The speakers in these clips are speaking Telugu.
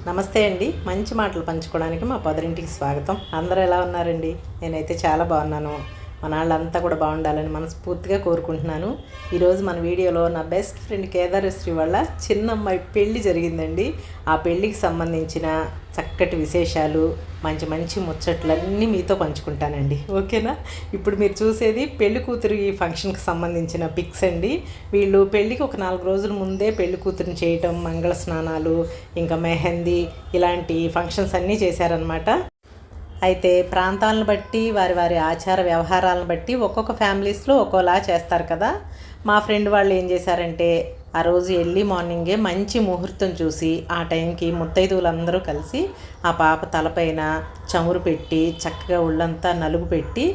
నమస్తే అండి. మంచి మాటలు పంచుకోవడానికి మా పొదరింటికి స్వాగతం. అందరూ ఎలా ఉన్నారండి? నేనైతే చాలా బాగున్నాను. మన వాళ్ళంతా కూడా బాగుండాలని మనస్ఫూర్తిగా కోరుకుంటున్నాను. ఈరోజు మన వీడియోలో నా బెస్ట్ ఫ్రెండ్ కేదారశ్రీ వాళ్ళ చిన్నమ్మాయి పెళ్ళి జరిగిందండి. ఆ పెళ్ళికి సంబంధించిన చక్కటి విశేషాలు, మంచి మంచి ముచ్చట్లన్నీ మీతో పంచుకుంటానండి. ఓకేనా? ఇప్పుడు మీరు చూసేది పెళ్లి కూతురు ఈ ఫంక్షన్కి సంబంధించిన పిక్స్ అండి. వీళ్ళు పెళ్ళికి ఒక 4 రోజుల ముందే పెళ్లి కూతురుని చేయటం, మంగళ స్నానాలు, ఇంకా మెహందీ ఇలాంటి ఫంక్షన్స్ అన్నీ చేశారనమాట. అయితే ప్రాంతాలను బట్టి వారి వారి ఆచార వ్యవహారాలను బట్టి ఒక్కొక్క ఫ్యామిలీస్లో ఒక్కోలా చేస్తారు కదా. మా ఫ్రెండ్ వాళ్ళు ఏం చేశారంటే ఆ రోజు ఎర్లీ మార్నింగే మంచి ముహూర్తం చూసి ఆ టైంకి ముత్తైదువులందరూ కలిసి ఆ పాప తలపైన చమురు పెట్టి చక్కగా ఒళ్ళంతా నలుగు పెట్టి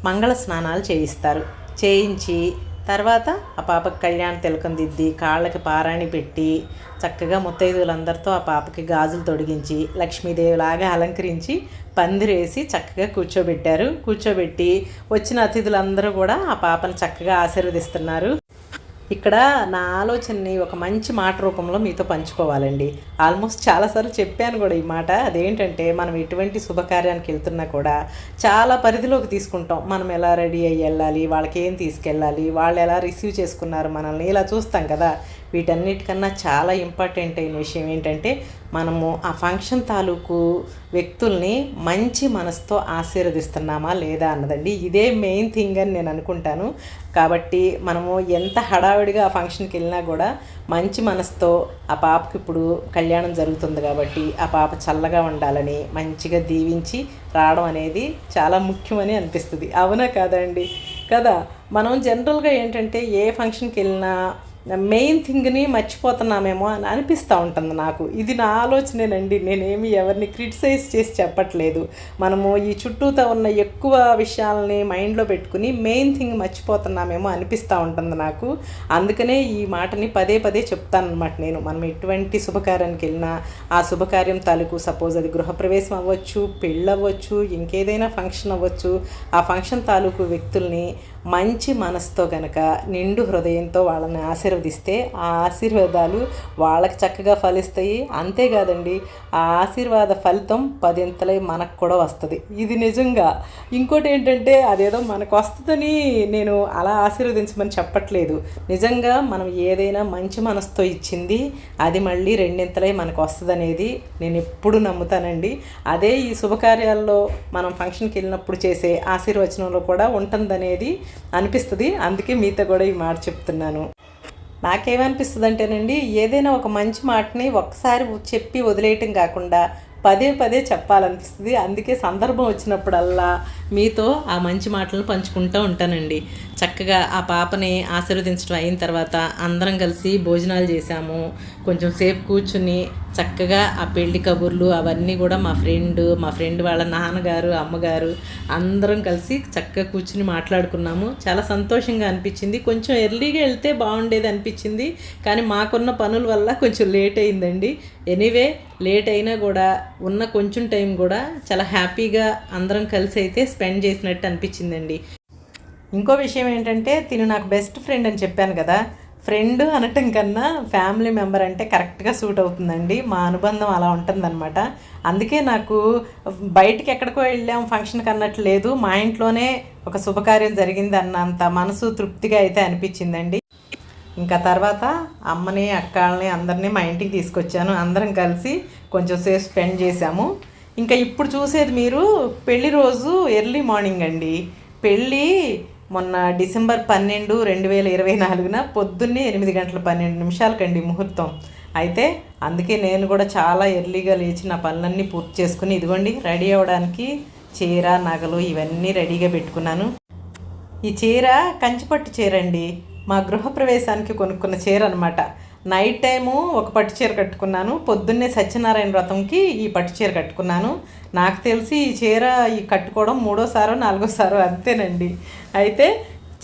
మంగళ స్నానాలు చేయిస్తారు. చేయించి తర్వాత ఆ పాపకి కళ్యాణ తిలకం దిద్ది కాళ్ళకి పారాణి పెట్టి చక్కగా ముత్తైదువులందరితో ఆ పాపకి గాజులు తొడిగించి లక్ష్మీదేవిలాగా అలంకరించి పందిరేసి చక్కగా కూర్చోబెట్టి వచ్చిన అతిథులందరూ కూడా ఆ పాపను చక్కగా ఆశీర్వదిస్తున్నారు. ఇక్కడ నా ఆలోచనని ఒక మంచి మాట రూపంలో మీతో పంచుకోవాలండి. ఆల్మోస్ట్ చాలాసార్లు చెప్పాను కూడా ఈ మాట. అదేంటంటే మనం ఎటువంటి శుభకార్యానికి వెళ్తున్నా కూడా చాలా పరిధిలోకి తీసుకుంటాం. మనం ఎలా రెడీ అయ్యి వెళ్ళాలి, వాళ్ళకి ఏం తీసుకెళ్ళాలి, వాళ్ళు ఎలా రిసీవ్ చేసుకున్నారు మనల్ని, ఇలా చూస్తాం కదా. వీటన్నిటికన్నా చాలా ఇంపార్టెంట్ అయిన విషయం ఏంటంటే మనము ఆ ఫంక్షన్ తాలూకు వ్యక్తుల్ని మంచి మనసుతో ఆశీర్వదిస్తున్నామా లేదా అన్నదండి. ఇదే మెయిన్ థింగ్ అని నేను అనుకుంటాను. కాబట్టి మనము ఎంత హడావిడిగా ఆ ఫంక్షన్కి వెళ్ళినా కూడా మంచి మనసుతో ఆ పాపకి ఇప్పుడు కళ్యాణం జరుగుతుంది కాబట్టి ఆ పాప చల్లగా ఉండాలని మంచిగా దీవించి రావడం అనేది చాలా ముఖ్యమని అనిపిస్తుంది. అవునా కాదండి? కదా, మనం జనరల్గా ఏంటంటే ఏ ఫంక్షన్కి వెళ్ళినా మెయిన్ థింగ్ని మర్చిపోతున్నామేమో అని అనిపిస్తూ ఉంటుంది నాకు. ఇది నా ఆలోచనేనండి. నేనేమి ఎవరిని క్రిటిసైజ్ చేసి చెప్పట్లేదు. మనము ఈ చుట్టూతో ఉన్న ఎక్కువ విషయాలని మైండ్లో పెట్టుకుని మెయిన్ థింగ్ మర్చిపోతున్నామేమో అనిపిస్తూ ఉంటుంది నాకు. అందుకనే ఈ మాటని పదే పదే చెప్తానమాట నేను. మనం ఎటువంటి శుభకార్యానికి వెళ్ళినా ఆ శుభకార్యం తాలూకు సపోజ్ అది గృహప్రవేశం అవ్వచ్చు, పెళ్ళి అవ్వచ్చు, ఇంకేదైనా ఫంక్షన్ అవ్వచ్చు, ఆ ఫంక్షన్ తాలూకు వ్యక్తుల్ని మంచి మనసుతో కనుక నిండు హృదయంతో వాళ్ళని ఆశీర్వదిస్తే ఆ ఆశీర్వాదాలు వాళ్ళకి చక్కగా ఫలిస్తాయి. అంతేకాదండి, ఆ ఆశీర్వాద ఫలితం 10 మనకు కూడా వస్తుంది. ఇది నిజంగా. ఇంకోటి ఏంటంటే అదేదో మనకు వస్తుందని నేను అలా ఆశీర్వదించమని చెప్పట్లేదు. నిజంగా మనం ఏదైనా మంచి మనసుతో ఇచ్చింది అది మళ్ళీ 2 మనకు వస్తుంది అనేది నేను ఎప్పుడు నమ్ముతానండి. అదే ఈ శుభకార్యాల్లో మనం ఫంక్షన్కి వెళ్ళినప్పుడు చేసే ఆశీర్వచనంలో కూడా ఉంటుందనేది అనిపిస్తుంది. అందుకే మీతో కూడా ఈ మాట చెప్తున్నాను. నాకేమనిపిస్తుంది అంటేనండి, ఏదైనా ఒక మంచి మాటని ఒక్కసారి చెప్పి వదిలేయటం కాకుండా పదే పదే చెప్పాలనిపిస్తుంది. అందుకే సందర్భం వచ్చినప్పుడల్లా మీతో ఆ మంచి మాటలను పంచుకుంటూ ఉంటానండి. చక్కగా ఆ పాపని ఆశీర్వదించడం అయిన తర్వాత అందరం కలిసి భోజనాలు చేశాము. కొంచెం సేపు కూర్చుని చక్కగా ఆ పెళ్లి కబుర్లు అవన్నీ కూడా మా ఫ్రెండ్ వాళ్ళ నాన్నగారు, అమ్మగారు అందరం కలిసి చక్కగా కూర్చుని మాట్లాడుకున్నాము. చాలా సంతోషంగా అనిపించింది. కొంచెం ఎర్లీగా వెళ్తే బాగుండేది అనిపించింది, కానీ మాకున్న పనుల వల్ల కొంచెం లేట్ అయిందండి. ఎనీవే, లేట్ అయినా కూడా ఉన్న కొంచెం టైం కూడా చాలా హ్యాపీగా అందరం కలిసి అయితే స్పెండ్ చేసినట్టు అనిపించిందండి. ఇంకో విషయం ఏంటంటే తిను నాకు బెస్ట్ ఫ్రెండ్ అని చెప్పాను కదా. ఫ్రెండ్ అనటం కన్నా ఫ్యామిలీ మెంబర్ అంటే కరెక్ట్గా సూట్ అవుతుందండి. మా అనుబంధం అలా ఉంటుందన్నమాట. అందుకే నాకు బయటికి ఎక్కడికో వెళ్ళాం ఫంక్షన్కి అన్నట్టు లేదు, మా ఇంట్లోనే ఒక శుభకార్యం జరిగింది అన్నంత మనసు తృప్తిగా అయితే అనిపించిందండి. ఇంకా తర్వాత అమ్మని, అక్కల్ని అందరినీ మా ఇంటికి తీసుకొచ్చాను. అందరం కలిసి కొంచెం సేపు స్పెండ్ చేశాము. ఇంకా ఇప్పుడు చూసేది మీరు పెళ్లి రోజు ఎర్లీ మార్నింగ్ అండి. పెళ్ళి మొన్న డిసెంబర్ 12, 2024 పొద్దున్నే 8:12 ముహూర్తం. అయితే అందుకే నేను కూడా చాలా ఎర్లీగా లేచి నా పనులన్నీ పూర్తి చేసుకుని ఇదిగోండి రెడీ అవ్వడానికి చీర, నగలు ఇవన్నీ రెడీగా పెట్టుకున్నాను. ఈ చీర కంచిపట్టు చీర అండి. మా గృహప్రవేశానికి కొనుక్కున్న చీర అనమాట. నైట్ టైము ఒక పట్టు చీర కట్టుకున్నాను, పొద్దున్నే సత్యనారాయణ వ్రతంకి ఈ పట్టు చీర కట్టుకున్నాను. నాకు తెలిసి ఈ చీర కట్టుకోవడం 3వ సారో 4వ సారో అంతేనండి. అయితే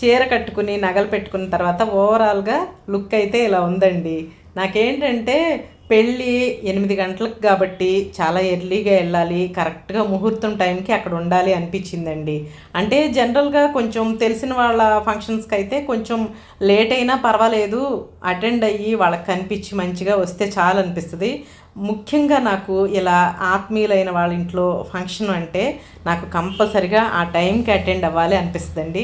చీర కట్టుకుని నగలు పెట్టుకున్న తర్వాత ఓవరాల్గా లుక్ అయితే ఇలా ఉందండి. నాకేంటంటే పెళ్ళి 8 గంటలకు కాబట్టి చాలా ఎర్లీగా వెళ్ళాలి, కరెక్ట్గా ముహూర్తం టైంకి అక్కడ ఉండాలి అనిపించిందండి. అంటే జనరల్గా కొంచెం తెలిసిన వాళ్ళ ఫంక్షన్స్కి అయితే కొంచెం లేట్ అయినా పర్వాలేదు, అటెండ్ అయ్యి వాళ్ళకి కనిపించి మంచిగా వస్తే చాలు అనిపిస్తుంది. ముఖ్యంగా నాకు ఇలా ఆత్మీయులైన వాళ్ళ ఇంట్లో ఫంక్షన్ అంటే నాకు కంపల్సరిగా ఆ టైంకి అటెండ్ అవ్వాలి అనిపిస్తుందండి.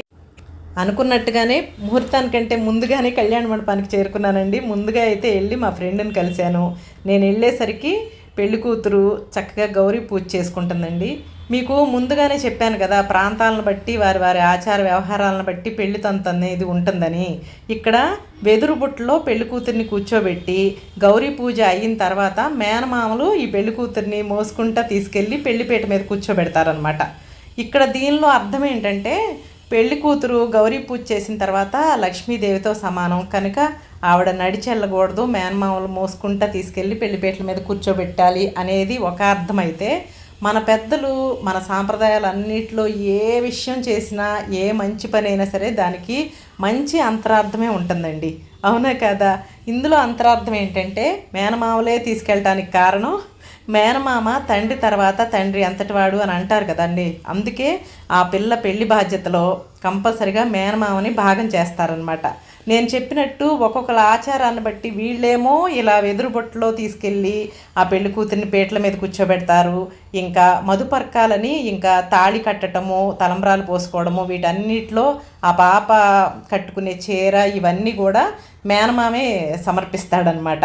అనుకున్నట్టుగానే ముహూర్తానికంటే ముందుగానే కళ్యాణ మండపానికి చేరుకున్నానండి. ముందుగా అయితే వెళ్ళి మా ఫ్రెండ్ని కలిశాను. నేను వెళ్ళేసరికి పెళ్లి కూతురు చక్కగా గౌరీ పూజ చేసుకుంటుందండి. మీకు ముందుగానే చెప్పాను కదా, ప్రాంతాలను బట్టి వారి వారి ఆచార వ్యవహారాలను బట్టి పెళ్లి తంతు అనేది ఉంటుందని. ఇక్కడ వెదురు బుట్టలో పెళ్లి కూతుర్ని కూర్చోబెట్టి గౌరీ పూజ అయిన తర్వాత మేనమామలు ఈ పెళ్లి కూతుర్ని మోసుకుంటా తీసుకెళ్ళి పెళ్లిపేట మీద కూర్చోబెడతారనమాట. ఇక్కడ దీనిలో అర్థం ఏంటంటే, పెళ్లి కూతురు గౌరీ పూజ చేసిన తర్వాత లక్ష్మీదేవితో సమానం కనుక ఆవిడ నడిచి వెళ్ళకూడదు, మేనమామలు మోసుకుంటా తీసుకెళ్ళి పెళ్లిపేటల మీద కూర్చోబెట్టాలి అనేది ఒక అర్థమైతే, మన పెద్దలు మన సాంప్రదాయాలన్నింటిలో ఏ విషయం చేసినా ఏ మంచి పని అయినా సరే దానికి మంచి అంతరార్థమే ఉంటుందండి. అవునా కదా? ఇందులో అంతరార్థం ఏంటంటే, మేనమామలే తీసుకెళ్ళటానికి కారణం మేనమామ తండ్రి తర్వాత తండ్రి అంతటివాడు అని అంటారు కదండి. అందుకే ఆ పిల్ల పెళ్లి బాధ్యతలో కంపల్సరిగా మేనమామని భాగం చేస్తారనమాట. నేను చెప్పినట్టు ఒక్కొక్కల ఆచారాన్ని బట్టి వీళ్ళేమో ఇలా వెదురు బొట్టులో తీసుకెళ్ళి ఆ పెళ్లి కూతురిని పీటల మీద కూర్చోబెడతారు. ఇంకా మధుపర్కాలని, ఇంకా తాళి కట్టడము, తలంబ్రాలు పోసుకోవడము, వీటన్నిటిలో ఆ పాప కట్టుకునే చీర ఇవన్నీ కూడా మేనమామే సమర్పిస్తాడనమాట.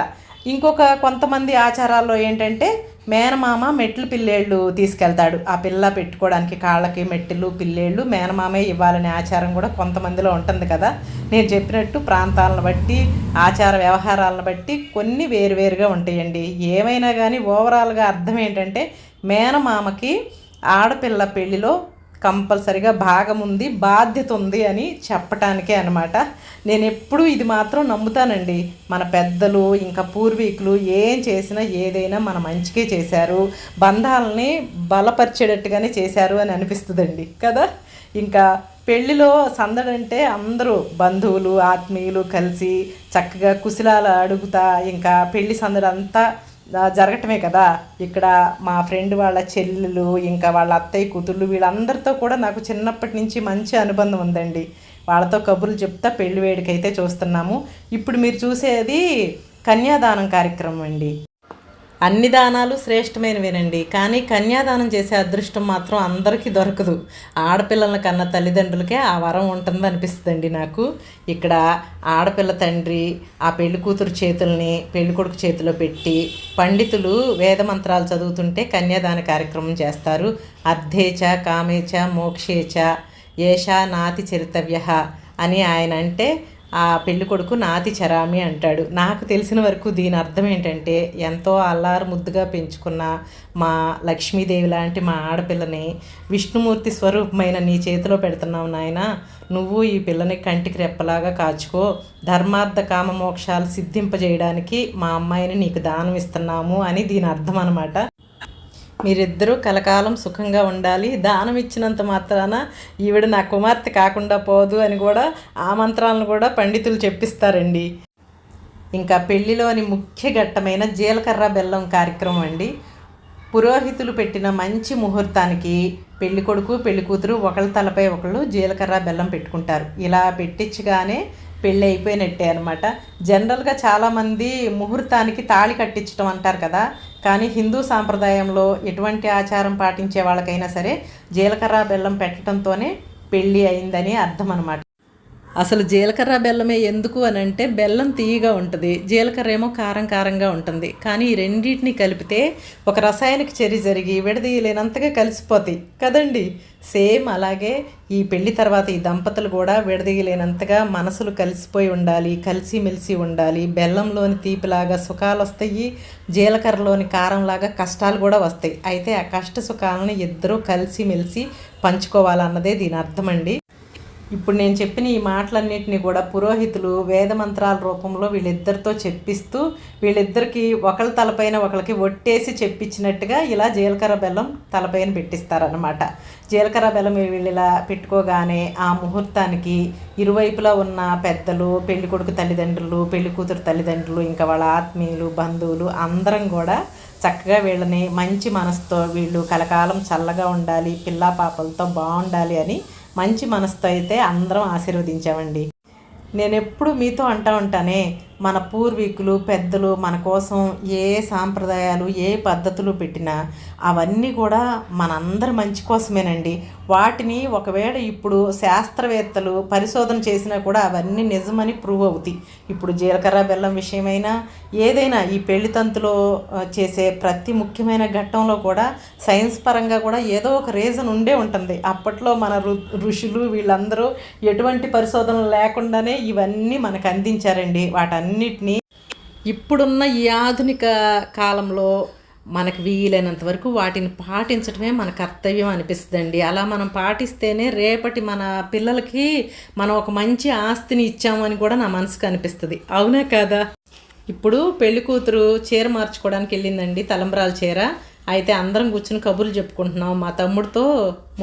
ఇంకొక కొంతమంది ఆచారాల్లో ఏంటంటే, మేనమామ మెట్లు పిల్లేళ్ళు తీసుకెళ్తాడు. ఆ పిల్ల పెట్టుకోవడానికి కాళ్ళకి మెట్టెలు పిల్లేళ్ళు మేనమామే ఇవ్వాలనే ఆచారం కూడా కొంతమందిలో ఉంటుంది కదా. నేను చెప్పినట్టు ప్రాంతాలను బట్టి ఆచార వ్యవహారాలను బట్టి కొన్ని వేరువేరుగా ఉంటాయండి. ఏమైనా కానీ ఓవరాల్గా అర్థం ఏంటంటే, మేనమామకి ఆడపిల్ల పెళ్ళిలో కంపల్సరిగా భాగం ఉంది, బాధ్యత ఉంది అని చెప్పటానికే అనమాట. నేను ఎప్పుడూ ఇది మాత్రం నమ్ముతానండి. మన పెద్దలు ఇంకా పూర్వీకులు ఏం చేసినా ఏదైనా మన మంచికే చేశారు, బంధాలని బలపరిచేటట్టుగానే చేశారు అని అనిపిస్తుందండి కదా. ఇంకా పెళ్ళిలో సందడంటే అందరూ బంధువులు ఆత్మీయులు కలిసి చక్కగా కుశలాలు అడుగుతా ఇంకా పెళ్లి సందడంతా జరగటమే కదా. ఇక్కడ మా ఫ్రెండ్ వాళ్ళ చెల్లెలు ఇంకా వాళ్ళ అత్తయ్య కూతుళ్ళు వీళ్ళందరితో కూడా నాకు చిన్నప్పటి నుంచి మంచి అనుబంధం ఉందండి. వాళ్ళతో కబుర్లు చెప్తా పెళ్లి వేడికైతే చూస్తున్నాము. ఇప్పుడు మీరు చూసేది కన్యాదానం కార్యక్రమం అండి. అన్ని దానాలు శ్రేష్టమైనవేనండి, కానీ కన్యాదానం చేసే అదృష్టం మాత్రం అందరికీ దొరకదు. ఆడపిల్లల కన్నా తల్లిదండ్రులకే ఆ వరం ఉంటుంది అనిపిస్తుందండి నాకు. ఇక్కడ ఆడపిల్ల తండ్రి ఆ పెళ్లి కూతురు చేతుల్ని పెళ్లి కొడుకు చేతిలో పెట్టి పండితులు వేదమంత్రాలు చదువుతుంటే కన్యాదాన కార్యక్రమం చేస్తారు. అర్ధేచ కామేచ మోక్షేచ ఏషా నాతి చరితవ్య అని ఆయన అంటే ఆ పెళ్లి కొడుకు నాతి చరామి అంటాడు. నాకు తెలిసిన వరకు దీని అర్థం ఏంటంటే, ఎంతో అల్లారు ముద్దుగా పెంచుకున్న మా లక్ష్మీదేవి లాంటి మా ఆడపిల్లని విష్ణుమూర్తి స్వరూపమైన నీ చేతిలో పెడుతున్నావు నాయన, నువ్వు ఈ పిల్లని కంటికి రెప్పలాగా కాచుకో, ధర్మార్థ కామ మోక్షాలు సిద్ధింపజేయడానికి మా అమ్మాయిని నీకు దానం ఇస్తున్నాము అని దీని అర్థం అనమాట. మీరిద్దరూ కలకాలం సుఖంగా ఉండాలి, దానం ఇచ్చినంత మాత్రాన ఈవిడ నా కుమార్తె కాకుండా పోదు అని కూడా ఆ మంత్రాలను కూడా పండితులు చెప్పిస్తారండి. ఇంకా పెళ్లిలోని ముఖ్య ఘట్టమైన జీలకర్ర బెల్లం కార్యక్రమం అండి. పురోహితులు పెట్టిన మంచి ముహూర్తానికి పెళ్లి కొడుకు పెళ్లి కూతురు ఒకళ్ళ తలపై ఒకళ్ళు జీలకర్ర బెల్లం పెట్టుకుంటారు. ఇలా పెట్టించగానే పెళ్ళి అయిపోయినట్టే అనమాట. జనరల్గా చాలామంది ముహూర్తానికి తాళి కట్టించడం అంటారు కదా, కానీ హిందూ సాంప్రదాయంలో ఎటువంటి ఆచారం పాటించే వాళ్ళకైనా సరే జీలకర్ర బెల్లం పెట్టడంతోనే పెళ్ళి అయిందని అర్థం అనమాట. అసలు జీలకర్ర బెల్లమే ఎందుకు అని అంటే, బెల్లం తీయగా ఉంటుంది, జీలకర్ర ఏమో కారం కారంగా ఉంటుంది. కానీ ఈ రెండింటిని కలిపితే ఒక రసాయనిక చర్య జరిగి విడదీయలేనంతగా కలిసిపోతాయి కదండి. సేమ్ అలాగే ఈ పెళ్లి తర్వాత ఈ దంపతులు కూడా విడదీయలేనంతగా మనసులు కలిసిపోయి ఉండాలి, కలిసిమెలిసి ఉండాలి. బెల్లంలోని తీపిలాగా సుఖాలు వస్తాయి, జీలకర్రలోని కారంలాగా కష్టాలు కూడా వస్తాయి. అయితే ఆ కష్ట సుఖాలను ఇద్దరూ కలిసిమెలిసి పంచుకోవాలన్నదే దీని అర్థం అండి. ఇప్పుడు నేను చెప్పిన ఈ మాటలన్నింటినీ కూడా పురోహితులు వేదమంత్రాల రూపంలో వీళ్ళిద్దరితో చెప్పిస్తూ వీళ్ళిద్దరికి ఒకళ్ళ తలపైన ఒకరికి ఒట్టేసి చెప్పించినట్టుగా ఇలా జీలకర్ర బెల్లం తలపైన పెట్టిస్తారనమాట. జీలకర్ర బెల్లం వీళ్ళు ఇలా పెట్టుకోగానే ఆ ముహూర్తానికి ఇరువైపులా ఉన్న పెద్దలు, పెళ్లి కొడుకు తల్లిదండ్రులు, పెళ్లి కూతురు తల్లిదండ్రులు, ఇంకా వాళ్ళ ఆత్మీయులు, బంధువులు అందరం కూడా చక్కగా వీళ్ళని మంచి మనసుతో వీళ్ళు కలకాలం చల్లగా ఉండాలి, పిల్లా పాపలతో బాగుండాలి అని మంచి మనసుతో అయితే అందరం ఆశీర్వదించామండి. నేను ఎప్పుడు మీతో అంటూ ఉంటానే, మన పూర్వీకులు పెద్దలు మన కోసం ఏ సాంప్రదాయాలు ఏ పద్ధతులు పెట్టినా అవన్నీ కూడా మనందరి మంచి కోసమేనండి. వాటిని ఒకవేళ ఇప్పుడు శాస్త్రవేత్తలు పరిశోధన చేసినా కూడా అవన్నీ నిజమని ప్రూవ్ అవుతాయి. ఇప్పుడు జీలకర్ర బెల్లం విషయమైనా ఏదైనా ఈ పెళ్లి తంతులో చేసే ప్రతి ముఖ్యమైన ఘట్టంలో కూడా సైన్స్ పరంగా కూడా ఏదో ఒక రీజన్ ఉండే ఉంటుంది. అప్పట్లో మన ఋషులు వీళ్ళందరూ ఎటువంటి పరిశోధనలు లేకుండానే ఇవన్నీ మనకు అందించారండి. వాటన్నిటినీ ఇప్పుడున్న ఈ ఆధునిక కాలంలో మనకు వీలైనంత వరకు వాటిని పాటించడమే మన కర్తవ్యం అనిపిస్తుందండి. అలా మనం పాటిస్తేనే రేపటి మన పిల్లలకి మనం ఒక మంచి ఆస్తిని ఇచ్చామని కూడా నా మనసుకు అనిపిస్తుంది. అవునా కాదా? ఇప్పుడు పెళ్లి కూతురు చీర మార్చుకోవడానికి వెళ్ళిందండి, తలంబ్రాల చీర. అయితే అందరం కూర్చుని కబుర్లు చెప్పుకుంటున్నాం. మా తమ్ముడితో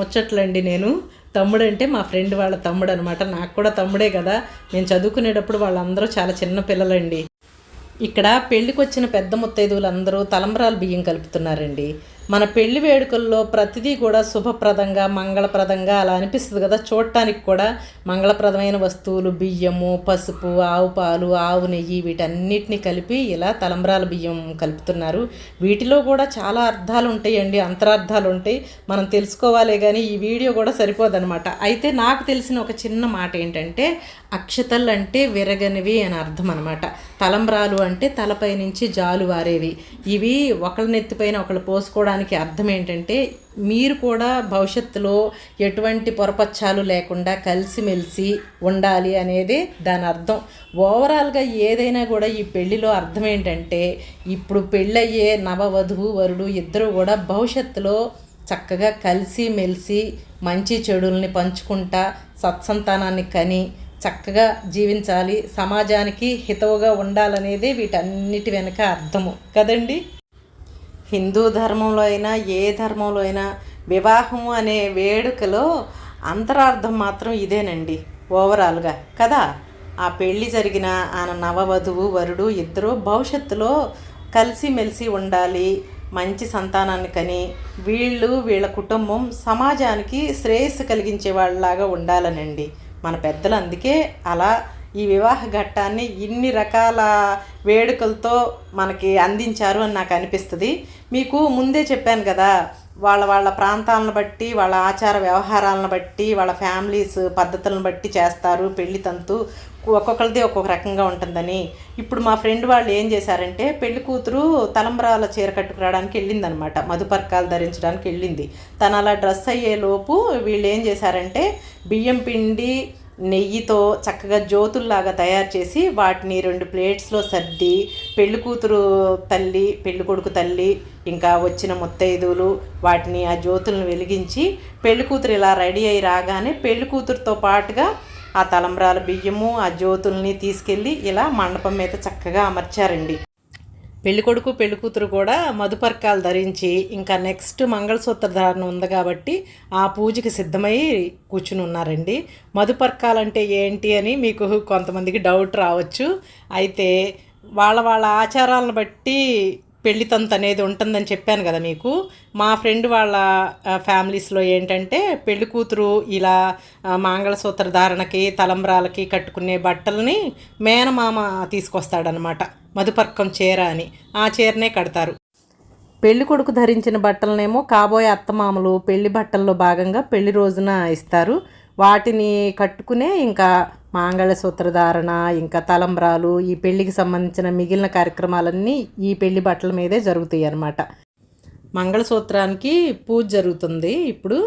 ముచ్చట్లండి. నేను తమ్ముడు అంటే మా ఫ్రెండ్ వాళ్ళ తమ్ముడు అనమాట. నాకు కూడా తమ్ముడే కదా. నేను చదువుకునేటప్పుడు వాళ్ళందరూ చాలా చిన్న పిల్లలండి. ఇక్కడ పెళ్ళికి వచ్చిన పెద్ద ముత్తైదువులందరూ తలంబ్రాల బియ్యం కలుపుతున్నారండి. మన పెళ్లి వేడుకల్లో ప్రతిదీ కూడా శుభప్రదంగా మంగళప్రదంగా అలా అనిపిస్తుంది కదా. చూడటానికి కూడా మంగళప్రదమైన వస్తువులు, బియ్యము, పసుపు, ఆవు పాలు, ఆవు నెయ్యి వీటన్నిటిని కలిపి ఇలా తలంబ్రాల బియ్యం కలుపుతున్నారు. వీటిలో కూడా చాలా అర్థాలు ఉంటాయండి, అంతరార్థాలు ఉంటాయి. మనం తెలుసుకోవాలే కానీ ఈ వీడియో కూడా సరిపోదన్నమాట. అయితే నాకు తెలిసిన ఒక చిన్న మాట ఏంటంటే, అక్షతలు అంటే విరగనివి అని అర్థం అనమాట. తలంబ్రాలు అంటే తలపై నుంచి జాలు వారేవి. ఇవి ఒకళ్ళ నెత్తిపైన ఒకళ్ళు పోసుకోవడానికి అర్థం ఏంటంటే, మీరు కూడా భవిష్యత్తులో ఎటువంటి పొరపచ్చాలు లేకుండా కలిసిమెలిసి ఉండాలి అనేది దాని అర్థం. ఓవరాల్గా ఏదైనా కూడా ఈ పెళ్ళిలో అర్థం ఏంటంటే, ఇప్పుడు పెళ్ళయ్యే నవవధువు వరుడు ఇద్దరు కూడా భవిష్యత్తులో చక్కగా కలిసిమెలిసి మంచి చెడుల్ని పంచుకుంటా సత్సంతానాన్ని కని చక్కగా జీవించాలి, సమాజానికి హితవుగా ఉండాలనేదే వీటన్నిటి వెనుక అర్థము కదండి. హిందూ ధర్మంలో అయినా ఏ ధర్మంలో అయినా వివాహము అనే వేడుకలో అంతరార్థం మాత్రం ఇదేనండి ఓవరాల్గా కదా. ఆ పెళ్ళి జరిగిన ఆ నవవధువు వరుడు ఇద్దరు భవిష్యత్తులో కలిసిమెలిసి ఉండాలి, మంచి సంతానాన్ని కని వీళ్ళ కుటుంబం సమాజానికి శ్రేయస్సు కలిగించే వాళ్ళలాగా ఉండాలనండి. మన పెద్దలు అందుకే అలా ఈ వివాహ ఘట్టాన్ని ఇన్ని రకాల వేడుకలతో మనకి అందించారు అని నాకు అనిపిస్తుంది. మీకు ముందే చెప్పాను కదా, వాళ్ళ ప్రాంతాలను బట్టి, వాళ్ళ ఆచార వ్యవహారాలను బట్టి, వాళ్ళ ఫ్యామిలీస్ పద్ధతులను బట్టి చేస్తారు పెళ్లి తంతు. ఒక్కొక్కరిది ఒక్కొక్క రకంగా ఉంటుందని. ఇప్పుడు మా ఫ్రెండ్ వాళ్ళు ఏం చేశారంటే, పెళ్లి కూతురు తలంబ్రాల చీర కట్టుకురావడానికి వెళ్ళిందనమాట, మధుపర్కాలు ధరించడానికి వెళ్ళింది. తను అలా డ్రెస్ అయ్యేలోపు వీళ్ళు ఏం చేశారంటే, బియ్యం పిండి నెయ్యితో చక్కగా జ్యోతుల్లాగా తయారు చేసి వాటిని 2 ప్లేట్స్లో సర్ది పెళ్లి కూతురు తల్లి, పెళ్లి కొడుకు తల్లి, ఇంకా వచ్చిన ముత్తైదువులు వాటిని ఆ జ్యోతులను వెలిగించి పెళ్లి కూతురు ఇలా రెడీ అయి రాగానే పెళ్లి కూతురుతో పాటుగా ఆ తలంబ్రాల బియ్యము ఆ జ్యోతుల్ని తీసుకెళ్ళి ఇలా మండపం మీద చక్కగా అమర్చారండి. పెళ్ళికొడుకు పెళ్ళికూతురు కూడా మధుపర్కాలు ధరించి ఇంకా నెక్స్ట్ మంగళసూత్ర ధారణ ఉంది కాబట్టి ఆ పూజకి సిద్ధమై కూర్చుని ఉన్నారండి. మధుపర్కాలంటే ఏంటి అని మీకు కొంతమందికి డౌట్ రావచ్చు. అయితే వాళ్ళ ఆచారాలను బట్టి పెళ్లి తంతు అనేది ఉంటుందని చెప్పాను కదా మీకు. మా ఫ్రెండ్ వాళ్ళ ఫ్యామిలీస్లో ఏంటంటే, పెళ్లి కూతురు ఇలా మంగళసూత్ర ధారణకి తలంబ్రాలకి కట్టుకునే బట్టలని మేనమామ తీసుకొస్తాడనమాట, మధుపర్కం చీర అని. ఆ చీరనే కడతారు. పెళ్లి కొడుకు ధరించిన బట్టలనేమో కాబోయే అత్తమామలు పెళ్లి బట్టల్లో భాగంగా పెళ్లి రోజున ఇస్తారు. వాటిని కట్టుకునే ఇంకా మంగళసూత్ర ధారణ, ఇంకా తలంబ్రాలు, ఈ పెళ్లికి సంబంధించిన మిగిలిన కార్యక్రమాలన్నీ ఈ పెళ్లి బట్టల మీదే జరుగుతాయి అన్నమాట. మంగళసూత్రానికి పూజ జరుగుతుంది. ఇప్పుడు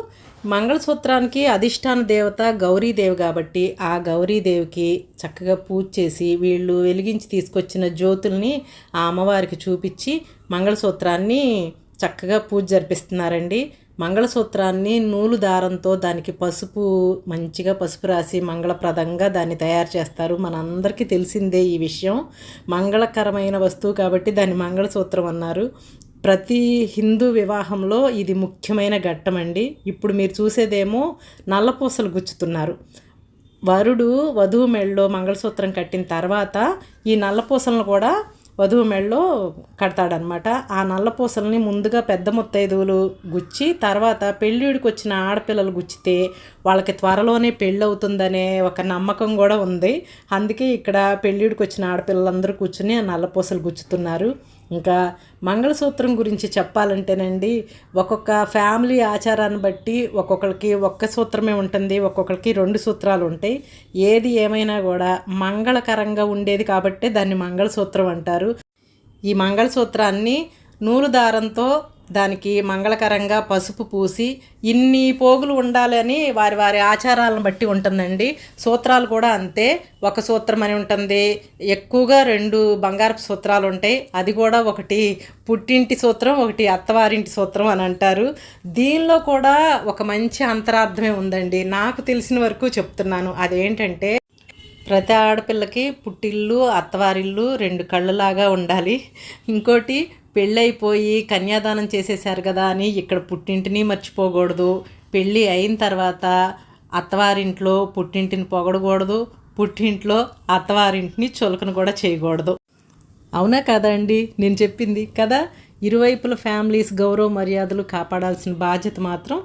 మంగళసూత్రానికి అధిష్టాన దేవత గౌరీదేవి కాబట్టి ఆ గౌరీదేవికి చక్కగా పూజ చేసి వీళ్ళు వెలిగించి తీసుకొచ్చిన జ్యోతుల్ని ఆ అమ్మవారికి చూపించి మంగళసూత్రాన్ని చక్కగా పూజ జరిపిస్తున్నారండి. మంగళసూత్రాన్ని నూలు దారంతో దానికి మంచిగా పసుపు రాసి మంగళప్రదంగా దాన్ని తయారు చేస్తారు. మనందరికీ తెలిసిందే ఈ విషయం. మంగళకరమైన వస్తువు కాబట్టి దాన్ని మంగళసూత్రం అన్నారు. ప్రతి హిందూ వివాహంలో ఇది ముఖ్యమైన ఘట్టం అండి. ఇప్పుడు మీరు చూసేదేమో నల్లపూసలు గుచ్చుతున్నారు. వరుడు వధువు మెడలో మంగళసూత్రం కట్టిన తర్వాత ఈ నల్లపూసలను కూడా వధువు మెడలో కడతాడనమాట. ఆ నల్లపూసల్ని ముందుగా పెద్ద ముత్తైదువులు గుచ్చి తర్వాత పెళ్ళిడికి వచ్చిన ఆడపిల్లలు గుచ్చితే వాళ్ళకి త్వరలోనే పెళ్ళి అవుతుందనే ఒక నమ్మకం కూడా ఉంది. అందుకే ఇక్కడ పెళ్ళిడికి వచ్చిన ఆడపిల్లలందరూ కూర్చుని ఆ నల్లపూసలు గుచ్చుతున్నారు. ఇంకా మంగళసూత్రం గురించి చెప్పాలంటేనండి, ఒక్కొక్క ఫ్యామిలీ ఆచారాన్ని బట్టి ఒక్కొక్కరికి ఒక్క సూత్రమే ఉంటుంది, ఒక్కొక్కరికి 2 సూత్రాలు ఉంటాయి. ఏది ఏమైనా కూడా మంగళకరంగా ఉండేది కాబట్టి దాన్ని మంగళసూత్రం అంటారు. ఈ మంగళసూత్రాన్ని నూలు దారంతో దానికి మంగళకరంగా పసుపు పూసి ఇన్ని పోగులు ఉండాలని వారి వారి ఆచారాలను బట్టి ఉంటుందండి. సూత్రాలు కూడా అంతే. ఒక సూత్రం అని ఉంటుంది, ఎక్కువగా 2 బంగారపు సూత్రాలు ఉంటాయి. అది కూడా ఒకటి పుట్టింటి సూత్రం, ఒకటి అత్తవారింటి సూత్రం అని అంటారు. దీనిలో కూడా ఒక మంచి అంతరార్థమే ఉందండి. నాకు తెలిసిన వరకు చెప్తున్నాను. అదేంటంటే, ప్రతి ఆడపిల్లకి పుట్టిల్లు అత్తవారిల్లు 2 కళ్ళలాగా ఉండాలి. ఇంకోటి, పెళ్ళైపోయి కన్యాదానం చేసేసారు కదా అని ఇక్కడ పుట్టింటిని మర్చిపోకూడదు. పెళ్ళి అయిన తర్వాత అత్తవారింట్లో పుట్టింటిని పొగడకూడదు, పుట్టింట్లో అత్తవారింటిని చులకన కూడా చేయకూడదు. అవునా కదా అండి నేను చెప్పింది కదా? ఇరువైపుల ఫ్యామిలీస్ గౌరవ మర్యాదలు కాపాడాల్సిన బాధ్యత మాత్రం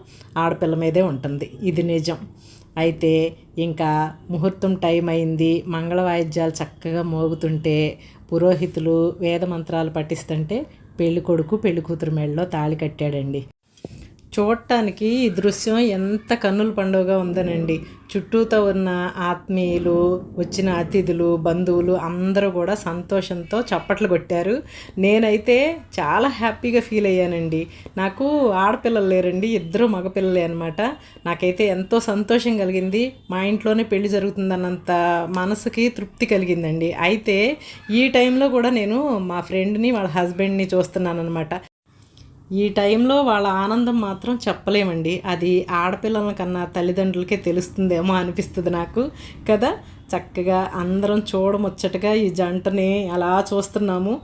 ఆడపిల్ల మీదే ఉంటుంది. ఇది నిజం. అయితే ఇంకా ముహూర్తం టైం అయింది. మంగళ వాయిద్యాలు చక్కగా మోగుతుంటే పురోహితులు వేద మంత్రాలు పఠిస్తుంటే పెళ్ళికొడుకు పెళ్ళికూతురు మెడలో తాళి కట్టాడండి. చూడటానికి ఈ దృశ్యం ఎంత కన్నుల పండుగగా ఉందనండి. చుట్టూతో ఉన్న ఆత్మీయులు, వచ్చిన అతిథులు, బంధువులు అందరూ కూడా సంతోషంతో చప్పట్లు కొట్టారు. నేనైతే చాలా హ్యాపీగా ఫీల్ అయ్యానండి. నాకు ఆడపిల్లలు లేరండి, 2 మగపిల్లలే అనమాట. నాకైతే ఎంతో సంతోషం కలిగింది. మా ఇంట్లోనే పెళ్లి జరుగుతుందన్నంత మనసుకి తృప్తి కలిగిందండి. అయితే ఈ టైంలో కూడా నేను మా ఫ్రెండ్ని వాళ్ళ హస్బెండ్ని చూస్తున్నాను అనమాట. ఈ టైంలో వాళ్ళ ఆనందం మాత్రం చెప్పలేమండి. అది ఆడపిల్లల కన్నా తల్లిదండ్రులకే తెలుస్తుందేమో అనిపిస్తుంది నాకు కదా. చక్కగా అందరం చూడముచ్చటగా ఈ జంటని అలా చూస్తున్నాము.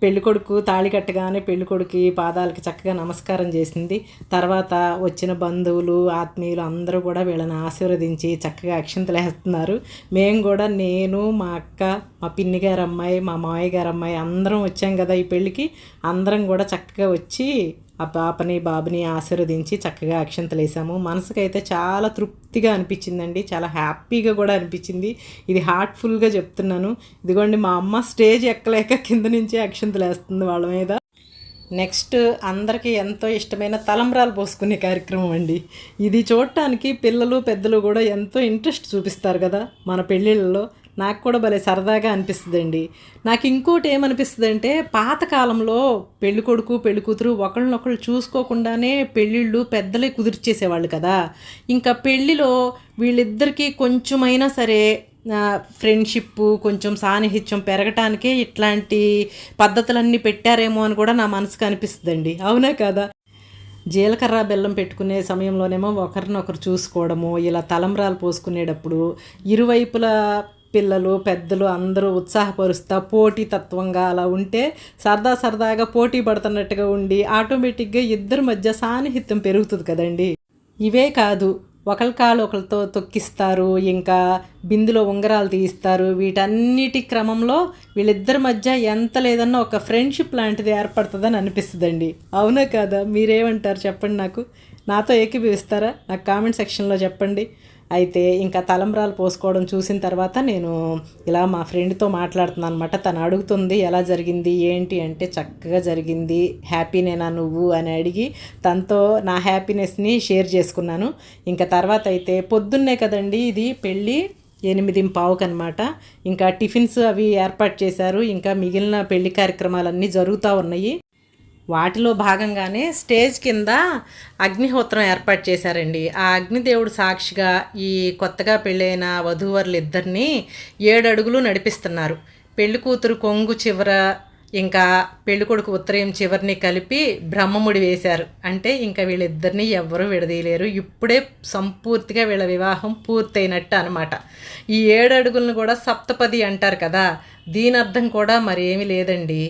పెళ్ళికొడుకు తాళి కట్టగానే పెళ్ళికొడుకు పాదాలకి చక్కగా నమస్కారం చేసింది. తర్వాత వచ్చిన బంధువులు ఆత్మీయులు అందరూ కూడా వీళ్ళని ఆశీర్వదించి చక్కగా అక్షింతలు వేస్తున్నారు. మేము కూడా, నేను, మా అక్క, మా పిన్ని గారు అమ్మాయి, మా మావయ్య గారు అమ్మాయి అందరం వచ్చాం కదా ఈ పెళ్ళికి. అందరం కూడా చక్కగా వచ్చి ఆ పాపని బాబుని ఆశీర్వదించి చక్కగా అక్షంతలు వేసాము. మనసుకైతే చాలా తృప్తిగా అనిపించిందండి, చాలా హ్యాపీగా కూడా అనిపించింది. ఇది హార్ట్ఫుల్గా చెప్తున్నాను. ఇదిగోండి మా అమ్మ స్టేజ్ ఎక్కలేక కింద నుంచి అక్షంతలు వేస్తుంది వాళ్ళ మీద. నెక్స్ట్ అందరికీ ఎంతో ఇష్టమైన తలంబ్రాలు పోసుకునే కార్యక్రమం అండి. ఇది చూడటానికి పిల్లలు పెద్దలు కూడా ఎంతో ఇంట్రెస్ట్ చూపిస్తారు కదా మన పెళ్ళిళ్ళలో. నాకు కూడా భలే సరదాగా అనిపిస్తుందండి. నాకు ఇంకోటి ఏమనిపిస్తుంది అంటే, పాతకాలంలో పెళ్ళికొడుకు పెళ్ళికూతురు ఒకళ్ళనొకళ్ళు చూసుకోకుండానే పెళ్ళిళ్ళు పెద్దలే కుదిర్చేసేవాళ్ళు కదా. ఇంకా పెళ్ళిలో వీళ్ళిద్దరికీ కొంచెమైనా సరే ఫ్రెండ్షిప్, కొంచెం సాన్నిహిత్యం పెరగటానికే ఇట్లాంటి పద్ధతులన్నీ పెట్టారేమో అని కూడా నా మనసుకు అనిపిస్తుందండి. అవునా కదా? జీలకర్ర బెల్లం పెట్టుకునే సమయంలోనేమో ఒకరినొకరు చూసుకోవడము, ఇలా తలంబ్రాలు పోసుకునేటప్పుడు ఇరువైపుల పిల్లలు పెద్దలు అందరూ ఉత్సాహపరుస్తా పోటీతత్వంగా అలా ఉంటే సరదాగా పోటీ పడుతున్నట్టుగా ఉండి ఆటోమేటిక్గా ఇద్దరి మధ్య సాన్నిహిత్యం పెరుగుతుంది కదండి. ఇవే కాదు, ఒకరి కాళ్ళు ఒకరితో తొక్కిస్తారు, ఇంకా బిందులో ఉంగరాలు తీయిస్తారు. వీటన్నిటి క్రమంలో వీళ్ళిద్దరి మధ్య ఎంత లేదన్నా ఒక ఫ్రెండ్షిప్ లాంటిది ఏర్పడుతుందని అనిపిస్తుందండి. అవునా కాదా? మీరేమంటారు చెప్పండి. నాతో ఏకీభవిస్తారా? నాకు కామెంట్ సెక్షన్లో చెప్పండి. అయితే ఇంకా తలంబ్రాలు పోసుకోవడం చూసిన తర్వాత నేను ఇలా మా ఫ్రెండ్తో మాట్లాడుతున్నాను అనమాట. తను అడుగుతుంది ఎలా జరిగింది ఏంటి అంటే, చక్కగా జరిగింది, హ్యాపీనేనా నువ్వు అని అడిగి తనతో నా హ్యాపీనెస్ని షేర్ చేసుకున్నాను. ఇంకా తర్వాత అయితే పొద్దున్నే కదండి ఇది పెళ్ళి, 8:15 అనమాట. ఇంకా టిఫిన్స్ అవి ఏర్పాటు చేశారు. ఇంకా మిగిలిన పెళ్లి కార్యక్రమాలన్నీ జరుగుతూ ఉన్నాయి. వాటిలో భాగంగానే స్టేజ్ కింద అగ్నిహోత్రం ఏర్పాటు చేశారండి. ఆ అగ్నిదేవుడు సాక్షిగా ఈ కొత్తగా పెళ్ళైన వధూవరులు ఇద్దరిని 7 అడుగులు నడిపిస్తున్నారు. పెళ్లి కూతురు కొంగు చివర ఇంకా పెళ్ళికొడుకు ఉత్తరయం చివరిని కలిపి బ్రహ్మముడి వేశారు. అంటే ఇంకా వీళ్ళిద్దరిని ఎవ్వరూ విడదీయలేరు. ఇప్పుడే సంపూర్తిగా వీళ్ళ వివాహం పూర్తయినట్టు అనమాట. ఈ 7 అడుగులను కూడా సప్తపది అంటారు కదా, దీని అర్థం కూడా మరేమీ లేదండి.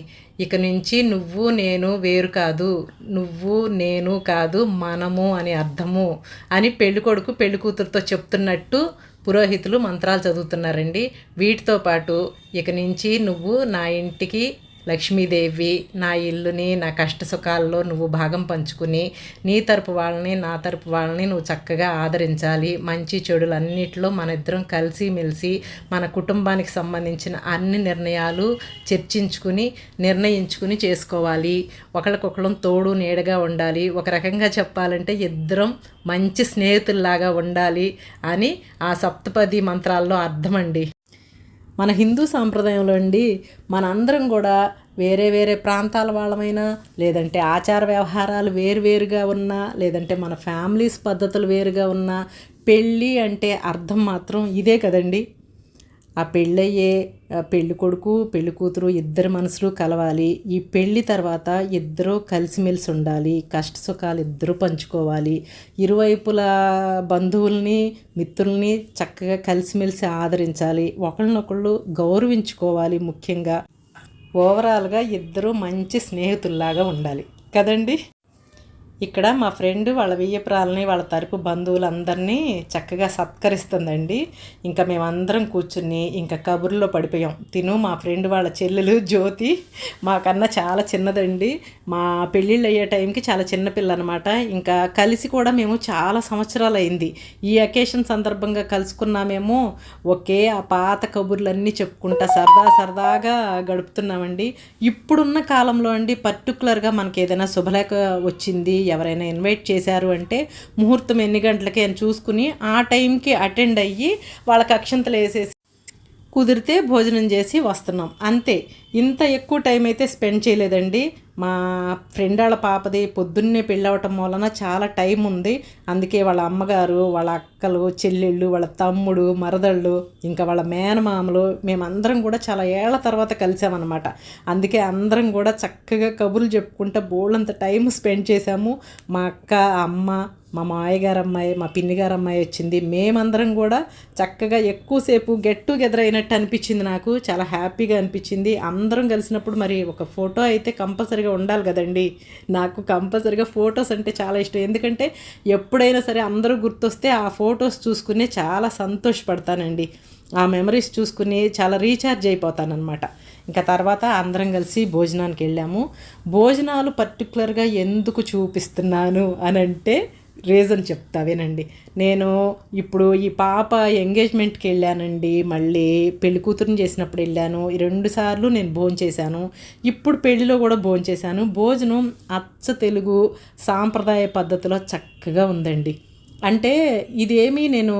ఇక నుంచి నువ్వు నేను వేరు కాదు, నువ్వు నేను కాదు మనము అని అర్థము అని పెళ్ళికొడుకు పెళ్ళికూతురుతో చెప్తున్నట్టు పురోహితులు మంత్రాలు చదువుతున్నారండి. వీటితో పాటు ఇక నుంచి నువ్వు నా ఇంటికి లక్ష్మీదేవి, నా ఇల్లుని నా కష్ట సుఖాల్లో నువ్వు భాగం పంచుకుని నీ తరపు వాళ్ళని నా తరపు వాళ్ళని నువ్వు చక్కగా ఆదరించాలి. మంచి చెడులు అన్నిటిలో మన ఇద్దరం కలిసిమెలిసి మన కుటుంబానికి సంబంధించిన అన్ని నిర్ణయాలు చర్చించుకుని నిర్ణయించుకుని చేసుకోవాలి. ఒకరికొకరం తోడు నీడగా ఉండాలి. ఒక రకంగా చెప్పాలంటే ఇద్దరం మంచి స్నేహితుల్లాగా ఉండాలి అని ఆ సప్తపది మంత్రాల్లో అర్థమండి. మన హిందూ సాంప్రదాయంలో అండి మనందరం కూడా వేరే వేరే ప్రాంతాల వాళ్ళమైనా, లేదంటే ఆచార వ్యవహారాలు వేరువేరుగా ఉన్నా, లేదంటే మన ఫ్యామిలీస్ పద్ధతులు వేరుగా ఉన్నా, పెళ్ళి అంటే అర్థం మాత్రం ఇదే కదండి. ఆ పెళ్ళయ్యే పెళ్ళి కొడుకు పెళ్ళి కూతురు ఇద్దరు మనసులు కలవాలి. ఈ పెళ్ళి తర్వాత ఇద్దరూ కలిసిమెలిసి ఉండాలి. కష్ట సుఖాలు ఇద్దరూ పంచుకోవాలి. ఇరువైపుల బంధువుల్ని మిత్రుల్ని చక్కగా కలిసిమెలిసి ఆదరించాలి. ఒకళ్ళనొకళ్ళు గౌరవించుకోవాలి. ముఖ్యంగా ఓవరాల్గా ఇద్దరూ మంచి స్నేహితుల్లాగా ఉండాలి కదండి. ఇక్కడ మా ఫ్రెండ్ వాళ్ళ వియ్యపురాలని వాళ్ళ తరపు బంధువులందరినీ చక్కగా సత్కరిస్తుందండి. ఇంకా మేమందరం కూర్చుని ఇంకా కబుర్లో పడిపోయాం. తిను మా ఫ్రెండ్ వాళ్ళ చెల్లెలు జ్యోతి మాకన్నా చాలా చిన్నదండి. మా పెళ్ళిళ్ళు అయ్యే టైంకి చాలా చిన్నపిల్ల అనమాట. ఇంకా కలిసి కూడా మేము చాలా సంవత్సరాలు అయింది. ఈ అకేషన్ సందర్భంగా కలుసుకున్నామేమో ఒకే ఆ పాత కబుర్లన్నీ చెప్పుకుంటా సరదాగా గడుపుతున్నామండి. ఇప్పుడున్న కాలంలో అండి పర్టికులర్గా మనకి ఏదైనా శుభలేఖ వచ్చింది, ఎవరైనా ఇన్వైట్ చేశారు అంటే ముహూర్తం ఎన్ని గంటలకి అని చూసుకుని ఆ టైంకి అటెండ్ అయ్యి వాళ్ళకి అక్షంతలు వేసేసి కుదిరితే భోజనం చేసి వస్తున్నాం అంతే. ఇంత ఎక్కువ టైం అయితే స్పెండ్ చేయలేదండి. మా ఫ్రెండ్ వాళ్ళ పాపది పొద్దున్నే పెళ్ళవటం వలన చాలా టైం ఉంది. అందుకే వాళ్ళ అమ్మగారు, వాళ్ళ అక్కలు, చెల్లెళ్ళు, వాళ్ళ తమ్ముడు, మరదళ్ళు, ఇంకా వాళ్ళ మేనమామలు మేమందరం కూడా చాలా ఏళ్ల తర్వాత కలిసామన్నమాట. అందుకే అందరం కూడా చక్కగా కబుర్లు చెప్పుకుంటూ బోళ్ళంత టైం స్పెండ్ చేశాము. మా అక్క, అమ్మ, మా మాయగారు అమ్మాయి, మా పిన్నిగారు అమ్మాయి వచ్చింది. మేమందరం కూడా చక్కగా ఎక్కువసేపు గెట్ టుగెదర్ అయినట్టు అనిపించింది. నాకు చాలా హ్యాపీగా అనిపించింది. అందరం కలిసినప్పుడు మరి ఒక ఫోటో అయితే కంపల్సరీగా ఉండాలి కదండి. నాకు కంపల్సరీగా ఫొటోస్ అంటే చాలా ఇష్టం. ఎందుకంటే ఎప్పుడైనా సరే అందరూ గుర్తొస్తే ఆ ఫొటోస్ చూసుకునే చాలా సంతోషపడతానండి. ఆ మెమరీస్ చూసుకుని చాలా రీఛార్జ్ అయిపోతానన్నమాట. ఇంకా తర్వాత అందరం కలిసి భోజనానికి వెళ్ళాము. భోజనాలు పర్టికులర్గా ఎందుకు చూపిస్తున్నాను అని అంటే రీజన్ చెప్తావేనండి. నేను ఇప్పుడు ఈ పాప ఎంగేజ్మెంట్కి వెళ్ళానండి, మళ్ళీ పెళ్లి కూతురుని చేసినప్పుడు వెళ్ళాను. ఈ 2 సార్లు నేను భోంచేశాను. ఇప్పుడు పెళ్లిలో కూడా భోంచేశాను. భోజనం అచ్చ తెలుగు సాంప్రదాయ పద్ధతిలో చక్కగా ఉందండి. అంటే ఇదేమీ నేను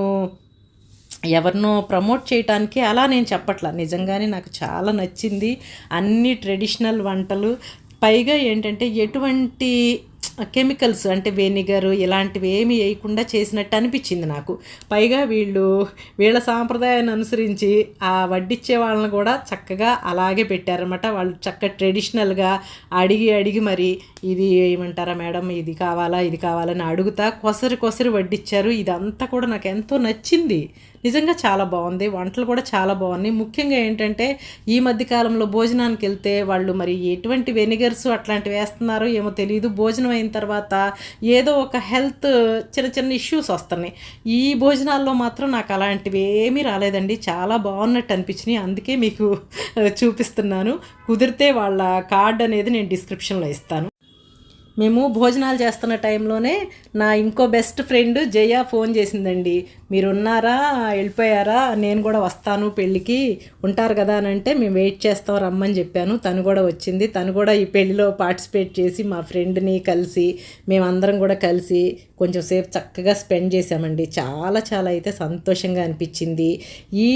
ఎవరినో ప్రమోట్ చేయటానికి అలా నేను చెప్పట్లా, నిజంగానే నాకు చాలా నచ్చింది. అన్ని ట్రెడిషనల్ వంటలు, పైగా ఏంటంటే ఎటువంటి కెమికల్స్ అంటే వెనిగర్ ఇలాంటివి ఏమీ వేయకుండా చేసినట్టు అనిపించింది నాకు. పైగా వీళ్ళ సాంప్రదాయాన్ని అనుసరించి ఆ వడ్డిచ్చే వాళ్ళని కూడా చక్కగా అలాగే పెట్టారన్నమాట. వాళ్ళు చక్కగా ట్రెడిషనల్గా అడిగి మరి ఇది ఏమంటారా మేడం, ఇది కావాలా ఇది కావాలని అడుగుతా కొసరి వడ్డిచ్చారు. ఇదంతా కూడా నాకు ఎంతో నచ్చింది. నిజంగా చాలా బాగుంది. వంటలు కూడా చాలా బాగున్నాయి. ముఖ్యంగా ఏంటంటే ఈ మధ్యకాలంలో భోజనానికి వెళ్తే వాళ్ళు మరి ఎటువంటి వెనిగర్స్ అట్లాంటివి వేస్తున్నారో ఏమో తెలియదు. భోజనం అయిన తర్వాత ఏదో ఒక హెల్త్ చిన్న ఇష్యూస్ వస్తున్నాయి. ఈ భోజనాల్లో మాత్రం నాకు అలాంటివి ఏమీ రాలేదండి. చాలా బాగున్నట్టు అనిపించినాయి. అందుకే మీకు చూపిస్తున్నాను. కుదిరితే వాళ్ళ కార్డ్ అనేది నేను డిస్క్రిప్షన్లో ఇస్తాను. మేము భోజనాలు చేస్తున్న టైంలోనే నా ఇంకో బెస్ట్ ఫ్రెండ్ జయ ఫోన్ చేసిందండి. మీరున్నారా, వెళ్ళిపోయారా, నేను కూడా వస్తాను పెళ్ళికి, ఉంటారు కదా అని అంటే మేము వెయిట్ చేస్తాం రమ్మని చెప్పాను. తను కూడా వచ్చింది. తను కూడా ఈ పెళ్ళిలో పార్టిసిపేట్ చేసి మా ఫ్రెండ్ని కలిసి మేమందరం కూడా కలిసి కొంచెం సేపు చక్కగా స్పెండ్ చేసామండి. చాలా అయితే సంతోషంగా అనిపించింది. ఈ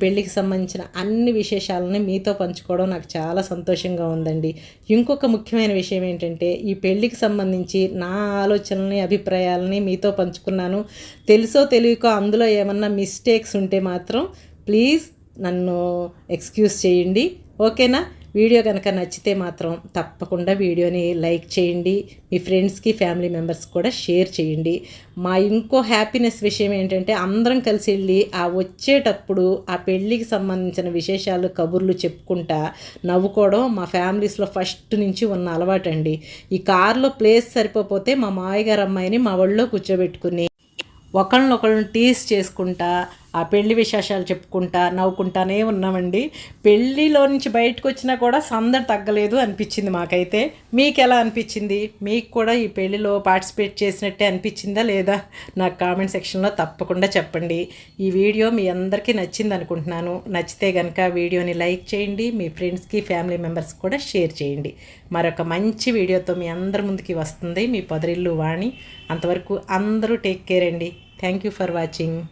పెళ్ళికి సంబంధించిన అన్ని విశేషాలని మీతో పంచుకోవడం నాకు చాలా సంతోషంగా ఉందండి. ఇంకొక ముఖ్యమైన విషయం ఏంటంటే ఈ పెళ్ళికి సంబంధించి నా ఆలోచనల్ని అభిప్రాయాలని మీతో పంచుకున్నాను. తెలుసో తెలియకో అందులో ఏమన్నా మిస్టేక్స్ ఉంటే మాత్రం ప్లీజ్ నన్ను ఎక్స్క్యూజ్ చేయండి, ఓకేనా? వీడియో కనుక నచ్చితే మాత్రం తప్పకుండా వీడియోని లైక్ చేయండి, మీ ఫ్రెండ్స్కి ఫ్యామిలీ మెంబర్స్ కూడా షేర్ చేయండి. మా ఇంకో హ్యాపీనెస్ విషయం ఏంటంటే అందరం కలిసి వెళ్ళి ఆ వచ్చేటప్పుడు ఆ పెళ్ళికి సంబంధించిన విశేషాలు కబుర్లు చెప్పుకుంటా నవ్వుకోవడం మా ఫ్యామిలీస్లో ఫస్ట్ నుంచి ఉన్న అలవాటండి. ఈ కారులో ప్లేస్ సరిపోతే మా మావయ్య గారు అమ్మాయిని మా ఒళ్ళో కూర్చోబెట్టుకుని ఒకళ్ళనొకళ్ళని టీస్ చేసుకుంటా ఆ పెళ్లి విశేషాలు చెప్పుకుంటా నవ్వుకుంటానే ఉన్నామండి. పెళ్ళిలో నుంచి బయటకు వచ్చినా కూడా సందడి తగ్గలేదు అనిపించింది మాకైతే. మీకు ఎలా అనిపించింది? మీకు కూడా ఈ పెళ్ళిలో పార్టిసిపేట్ చేసినట్టే అనిపించిందా లేదా? నాకు కామెంట్ సెక్షన్లో తప్పకుండా చెప్పండి. ఈ వీడియో మీ అందరికీ నచ్చింది అనుకుంటున్నాను. నచ్చితే కనుక వీడియోని లైక్ చేయండి, మీ ఫ్రెండ్స్కి ఫ్యామిలీ మెంబర్స్ కూడా షేర్ చేయండి. మరొక మంచి వీడియోతో మీ అందరి ముందుకి వస్తుంది మీ పొదరిల్లు వాణి. అంతవరకు అందరూ టేక్ కేర్ అండి. Thank you for watching.